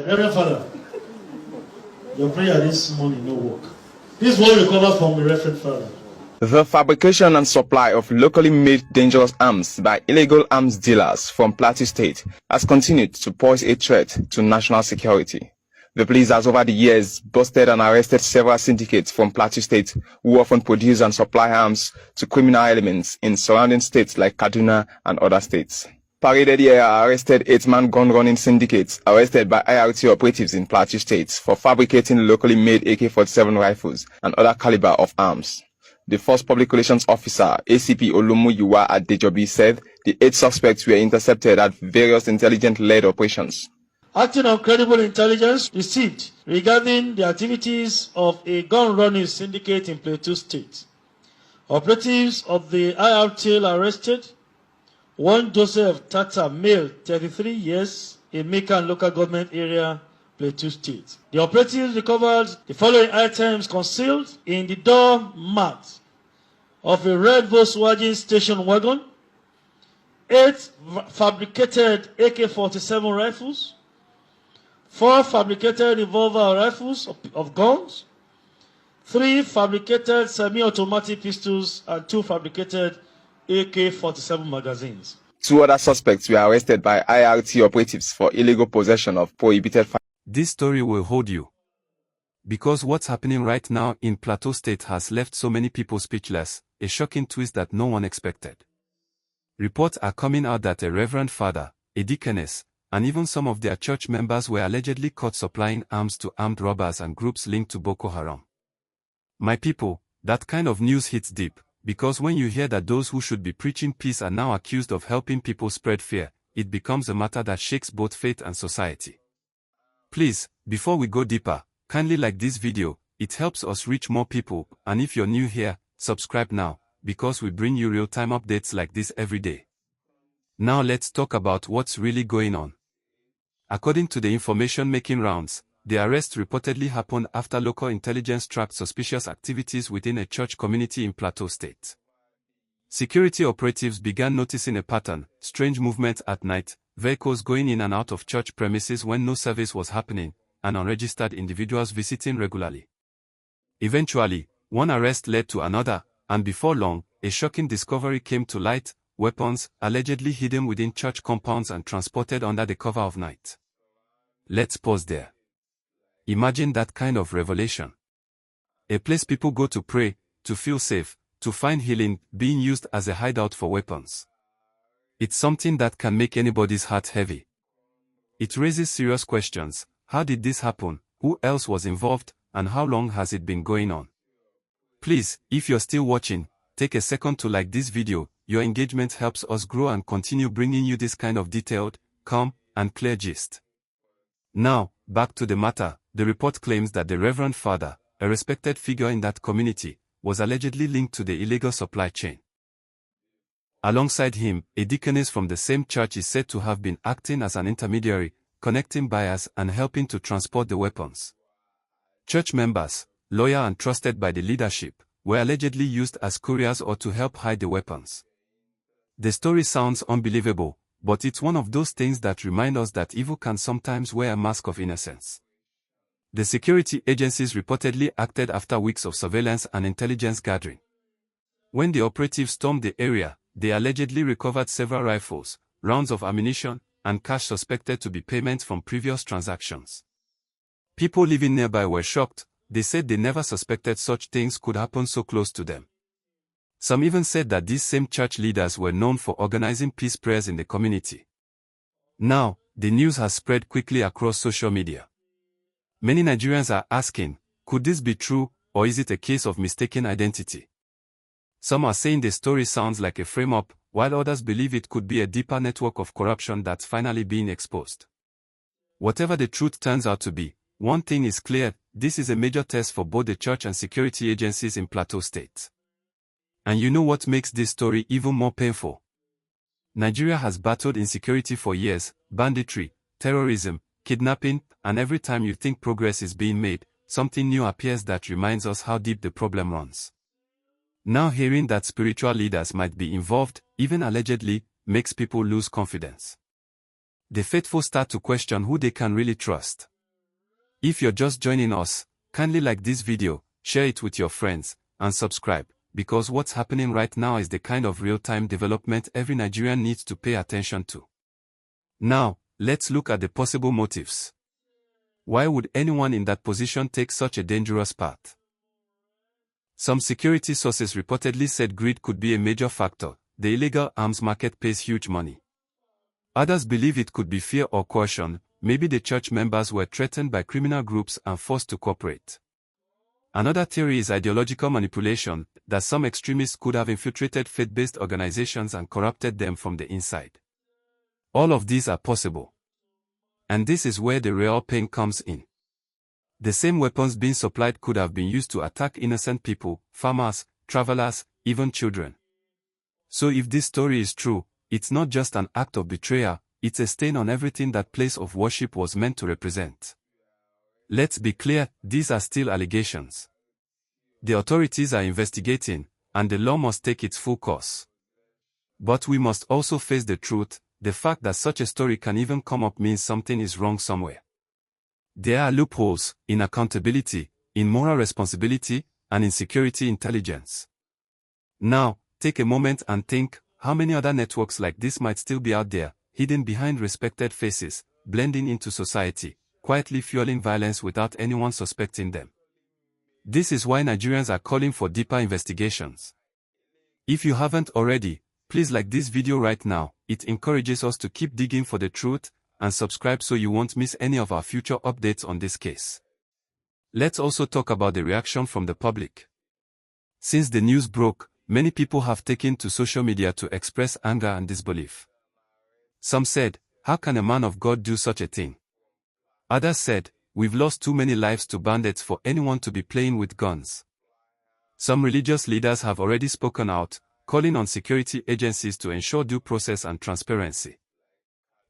Reverend Father, your prayer this morning no work. This is what we recover from the Reverend Father. The fabrication and supply of locally made dangerous arms by illegal arms dealers from Plateau State has continued to pose a threat to national security. The police has over the years busted and arrested several syndicates from Plateau State who often produce and supply arms to criminal elements in surrounding states like Kaduna and other states. Paraded here are arrested 8-man gun-running syndicates arrested by IRT operatives in Plateau State for fabricating locally made AK-47 rifles and other caliber of arms. The first public relations officer, ACP Olumuyiwa Adejobi, said the 8 suspects were intercepted at various intelligence-led operations. Acting on credible intelligence received regarding the activities of a gun-running syndicate in Plateau State, operatives of the IRT arrested one Joseph Tata, male, 33 years, in Mekan local government area, Plateau State. The operatives recovered the following items concealed in the door mat of a red Volkswagen station wagon: 8 fabricated AK-47 rifles, 4 fabricated revolver rifles of guns, 3 fabricated semi-automatic pistols, and 2 fabricated AK-47 magazines. 2 other suspects were arrested by IRT operatives for illegal possession of prohibited firearms. This story will hold you. Because what's happening right now in Plateau State has left so many people speechless, a shocking twist that no one expected. Reports are coming out that a Reverend Father, a Deaconess, and even some of their church members were allegedly caught supplying arms to armed robbers and groups linked to Boko Haram. My people, that kind of news hits deep, because when you hear that those who should be preaching peace are now accused of helping people spread fear, it becomes a matter that shakes both faith and society. Please, before we go deeper, kindly like this video, it helps us reach more people, and if you're new here, subscribe now, because we bring you real-time updates like this every day. Now let's talk about what's really going on. According to the information making rounds, the arrest reportedly happened after local intelligence tracked suspicious activities within a church community in Plateau State. Security operatives began noticing a pattern: strange movements at night, vehicles going in and out of church premises when no service was happening, and unregistered individuals visiting regularly. Eventually, one arrest led to another, and before long, a shocking discovery came to light: weapons allegedly hidden within church compounds and transported under the cover of night. Let's pause there. Imagine that kind of revelation. A place people go to pray, to feel safe, to find healing, being used as a hideout for weapons. It's something that can make anybody's heart heavy. It raises serious questions: how did this happen, who else was involved, and how long has it been going on? Please, if you're still watching, take a second to like this video. Your engagement helps us grow and continue bringing you this kind of detailed, calm, and clear gist. Now, back to the matter. The report claims that the Reverend Father, a respected figure in that community, was allegedly linked to the illegal supply chain. Alongside him, a deaconess from the same church is said to have been acting as an intermediary, connecting buyers and helping to transport the weapons. Church members, loyal and trusted by the leadership, were allegedly used as couriers or to help hide the weapons. The story sounds unbelievable, but it's one of those things that remind us that evil can sometimes wear a mask of innocence. The security agencies reportedly acted after weeks of surveillance and intelligence gathering. When the operatives stormed the area, they allegedly recovered several rifles, rounds of ammunition, and cash suspected to be payments from previous transactions. People living nearby were shocked. They said they never suspected such things could happen so close to them. Some even said that these same church leaders were known for organizing peace prayers in the community. Now, the news has spread quickly across social media. Many Nigerians are asking, could this be true, or is it a case of mistaken identity? Some are saying the story sounds like a frame-up, while others believe it could be a deeper network of corruption that's finally being exposed. Whatever the truth turns out to be, one thing is clear: this is a major test for both the church and security agencies in Plateau State. And you know what makes this story even more painful? Nigeria has battled insecurity for years: banditry, terrorism, kidnapping, and every time you think progress is being made, something new appears that reminds us how deep the problem runs. Now hearing that spiritual leaders might be involved, even allegedly, makes people lose confidence. The faithful start to question who they can really trust. If you're just joining us, kindly like this video, share it with your friends, and subscribe, because what's happening right now is the kind of real-time development every Nigerian needs to pay attention to. Now, let's look at the possible motives. Why would anyone in that position take such a dangerous path? Some security sources reportedly said greed could be a major factor. The illegal arms market pays huge money. Others believe it could be fear or coercion. Maybe the church members were threatened by criminal groups and forced to cooperate. Another theory is ideological manipulation, that some extremists could have infiltrated faith-based organizations and corrupted them from the inside. All of these are possible. And this is where the real pain comes in. The same weapons being supplied could have been used to attack innocent people, farmers, travelers, even children. So if this story is true, it's not just an act of betrayal, it's a stain on everything that place of worship was meant to represent. Let's be clear, these are still allegations. The authorities are investigating, and the law must take its full course. But we must also face the truth. The fact that such a story can even come up means something is wrong somewhere. There are loopholes in accountability, in moral responsibility, and in security intelligence. Now, take a moment and think, how many other networks like this might still be out there, hidden behind respected faces, blending into society, quietly fueling violence without anyone suspecting them. This is why Nigerians are calling for deeper investigations. If you haven't already, please like this video right now. It encourages us to keep digging for the truth, and subscribe so you won't miss any of our future updates on this case. Let's also talk about the reaction from the public. Since the news broke, many people have taken to social media to express anger and disbelief. Some said, "How can a man of God do such a thing?" Others said, "We've lost too many lives to bandits for anyone to be playing with guns." Some religious leaders have already spoken out, calling on security agencies to ensure due process and transparency.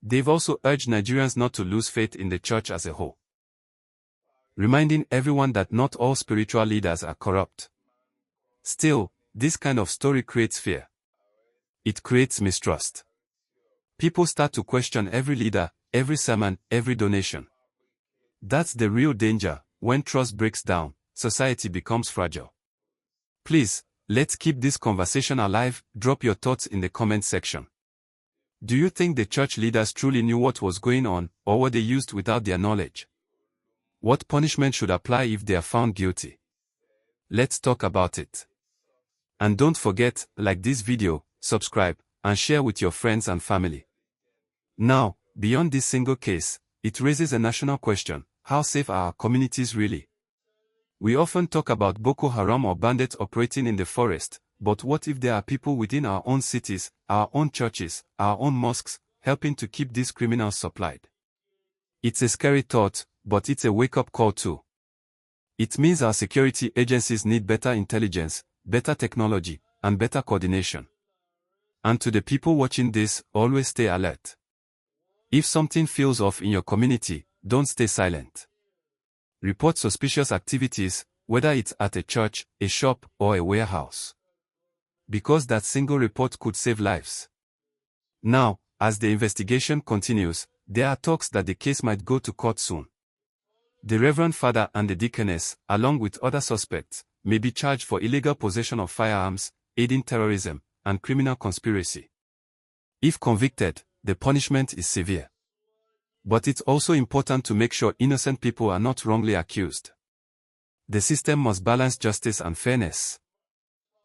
They've also urged Nigerians not to lose faith in the church as a whole, reminding everyone that not all spiritual leaders are corrupt. Still, this kind of story creates fear. It creates mistrust. People start to question every leader, every sermon, every donation. That's the real danger. When trust breaks down, society becomes fragile. Please, let's keep this conversation alive. Drop your thoughts in the comment section. Do you think the church leaders truly knew what was going on, or were they used without their knowledge? What punishment should apply if they are found guilty? Let's talk about it. And don't forget, like this video, subscribe, and share with your friends and family. Now, beyond this single case, it raises a national question: how safe are our communities really? We often talk about Boko Haram or bandits operating in the forest, but what if there are people within our own cities, our own churches, our own mosques, helping to keep these criminals supplied? It's a scary thought, but it's a wake-up call too. It means our security agencies need better intelligence, better technology, and better coordination. And to the people watching this, always stay alert. If something feels off in your community, don't stay silent. Report suspicious activities, whether it's at a church, a shop, or a warehouse. Because that single report could save lives. Now, as the investigation continues, there are talks that the case might go to court soon. The Reverend Father and the Deaconess, along with other suspects, may be charged for illegal possession of firearms, aiding terrorism, and criminal conspiracy. If convicted, the punishment is severe. But it's also important to make sure innocent people are not wrongly accused. The system must balance justice and fairness.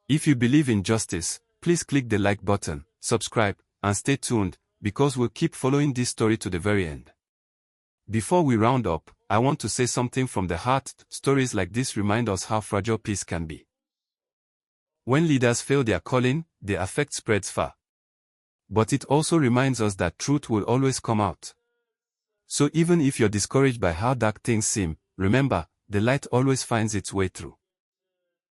If you believe in justice, please click the like button, subscribe, and stay tuned, because we'll keep following this story to the very end. Before we round up, I want to say something from the heart. Stories like this remind us how fragile peace can be. When leaders fail their calling, the effect spreads far. But it also reminds us that truth will always come out. So even if you're discouraged by how dark things seem, remember, the light always finds its way through.